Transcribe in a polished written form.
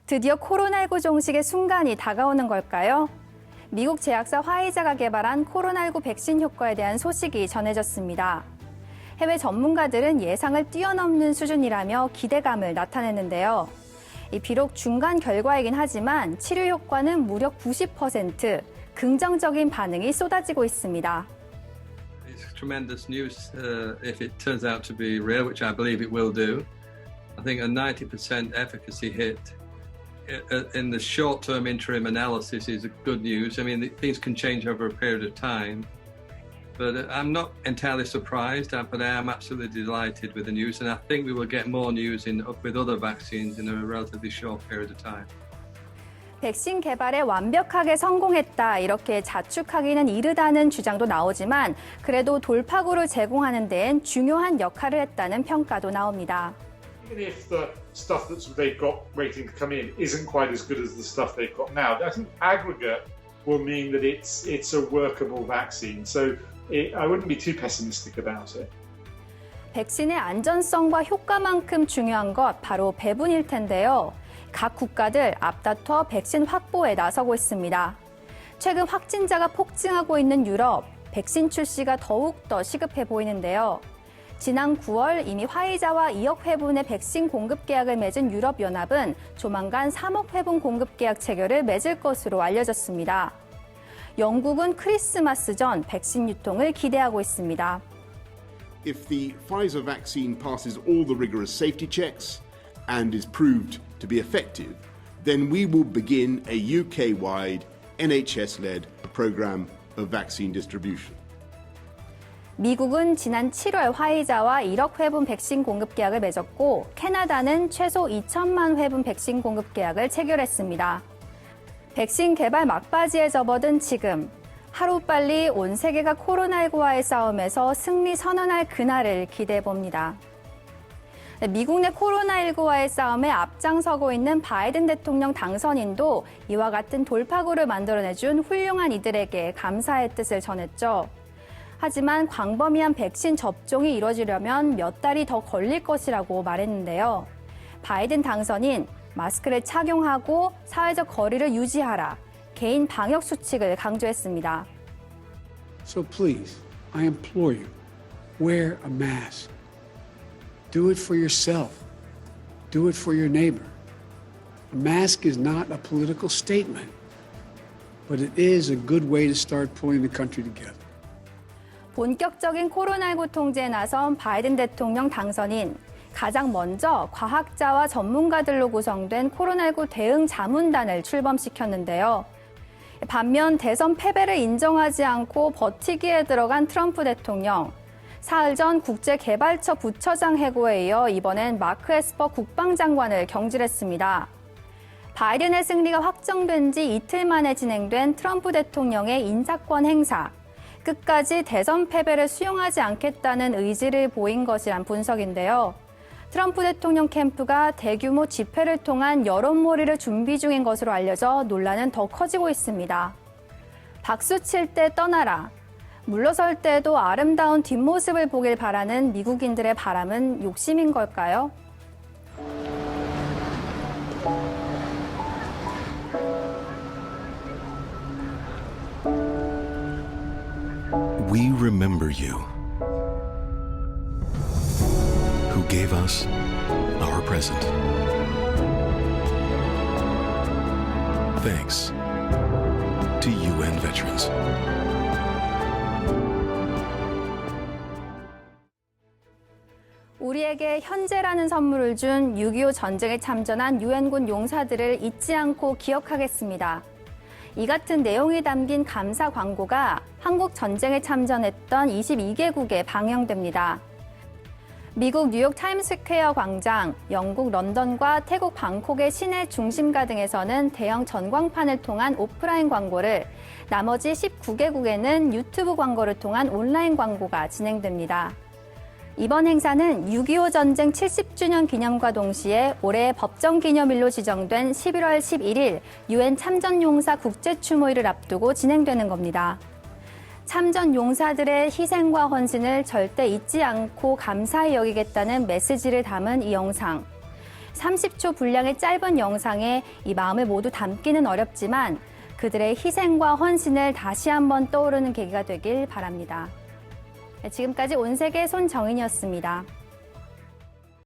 드디어 코로나19 종식의 순간이 다가오는 걸까요? 미국 제약사 화이자가 개발한 코로나19 백신 효과에 대한 소식이 전해졌습니다. 해외 전문가들은 예상을 뛰어넘는 수준이라며 기대감을 나타냈는데요. 비록 중간 결과이긴 하지만 치료 효과는 무려 90%, 긍정적인 반응이 쏟아지고 있습니다. It's tremendous news if it turns out to be real, which I believe it will do. I think a 90% efficacy hit in the short-term interim analysis is good news. I mean, things can change over a period of time. But I'm not entirely surprised, but I am absolutely delighted with the news. And I think we will get more news with other vaccines in a relatively short period of time. 백신 개발에 완벽하게 성공했다, 이렇게 자축하기는 이르다는 주장도 나오지만 그래도 돌파구를 제공하는 데엔 중요한 역할을 했다는 평가도 나옵니다. Even if the stuff that they've got waiting to come in isn't quite as good as the stuff they've got now, I think aggregate will mean that it's a workable vaccine. So I wouldn't be too pessimistic about it. 백신의 안전성과 효과만큼 중요한 것 바로 배분일 텐데요. 각 국가들 앞다퉈 백신 확보에 나서고 있습니다. 최근 확진자가 폭증하고 있는 유럽, 백신 출시가 더욱더 시급해 보이는데요. 지난 9월 이미 화이자와 2억 회분의 백신 공급 계약을 맺은 유럽연합은 조만간 3억 회분 공급 계약 체결을 맺을 것으로 알려졌습니다. 영국은 크리스마스 전 백신 유통을 기대하고 있습니다. If the Pfizer vaccine passes all the rigorous safety checks and is proved to be effective, then we will begin a UK-wide NHS-led program of vaccine distribution. 미국은 지난 7월 화이자와 1억 회분 백신 공급 계약을 맺었고 캐나다는 최소 2천만 회분 백신 공급 계약을 체결했습니다. 백신 개발 막바지에 접어든 지금 하루빨리 온 세계가 코로나19와의 싸움에서 승리 선언할 그날을 기대해 봅니다. 미국 내 코로나19와의 싸움에 앞장서고 있는 바이든 대통령 당선인도 이와 같은 돌파구를 만들어내준 훌륭한 이들에게 감사의 뜻을 전했죠. 하지만 광범위한 백신 접종이 이뤄지려면 몇 달이 더 걸릴 것이라고 말했는데요. 바이든 당선인, 마스크를 착용하고 사회적 거리를 유지하라, 개인 방역 수칙을 강조했습니다. So please, I implore you, wear a mask. Do it for yourself. Do it for your neighbor. A mask is not a political statement, but it is a good way to start pulling the country together. 본격적인 코로나19 통제에 나선 바이든 대통령 당선인, 가장 먼저 과학자와 전문가들로 구성된 코로나19 대응 자문단을 출범시켰는데요. 반면 대선 패배를 인정하지 않고 버티기에 들어간 트럼프 대통령, 사흘 전 국제개발처 부처장 해고에 이어 이번엔 마크 에스퍼 국방장관을 경질했습니다. 바이든의 승리가 확정된 지 이틀 만에 진행된 트럼프 대통령의 인사권 행사, 끝까지 대선 패배를 수용하지 않겠다는 의지를 보인 것이란 분석인데요. 트럼프 대통령 캠프가 대규모 집회를 통한 여론몰이를 준비 중인 것으로 알려져 논란은 더 커지고 있습니다. 박수 칠 때 떠나라. 물러설 때도 아름다운 뒷모습을 보길 바라는 미국인들의 바람은 욕심인 걸까요? We remember you, who gave us our present. Thanks to UN veterans. 우리에게 현재라는 선물을 준 6.25 전쟁에 참전한 유엔군 용사들을 잊지 않고 기억하겠습니다. 이 같은 내용이 담긴 감사 광고가 한국 전쟁에 참전했던 22개국에 방영됩니다. 미국 뉴욕 타임스퀘어 광장, 영국 런던과 태국 방콕의 시내 중심가 등에서는 대형 전광판을 통한 오프라인 광고를, 나머지 19개국에는 유튜브 광고를 통한 온라인 광고가 진행됩니다. 이번 행사는 6.25 전쟁 70주년 기념과 동시에 올해의 법정 기념일로 지정된 11월 11일 유엔 참전용사 국제추모일을 앞두고 진행되는 겁니다. 참전 용사들의 희생과 헌신을 절대 잊지 않고 감사히 여기겠다는 메시지를 담은 이 영상. 30초 분량의 짧은 영상에 이 마음을 모두 담기는 어렵지만 그들의 희생과 헌신을 다시 한번 떠오르는 계기가 되길 바랍니다. 지금까지 온세계 손정인이었습니다.